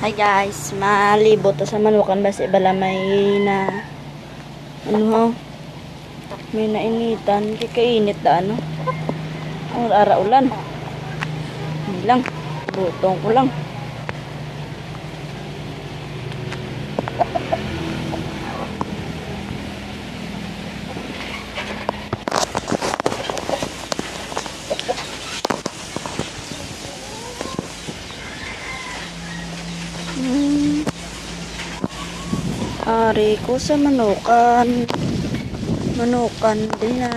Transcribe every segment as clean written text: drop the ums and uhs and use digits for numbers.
Hi guys, malibot to sa manukan basi balamay na may nainitan kay kainit da ara ulan. Hindi lang, butong ko lang. Ari ko sa manukan din na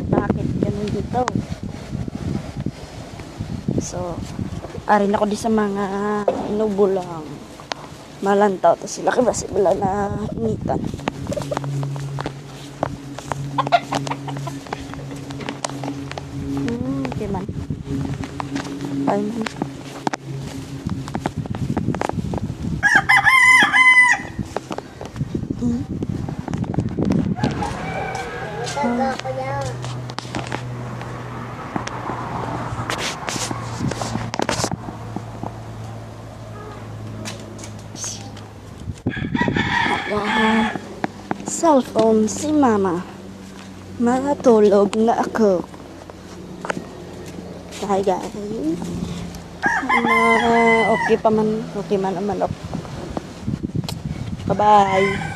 bakit ganun dito. So ari na ko di sa mga inubulang malantaw to sila kasi wala na initan. Okay man ay man. Wow. Cellphone si mama. Matulog na ako. Hi guys. Okay pa man. Okay man ang manok. Bye-bye.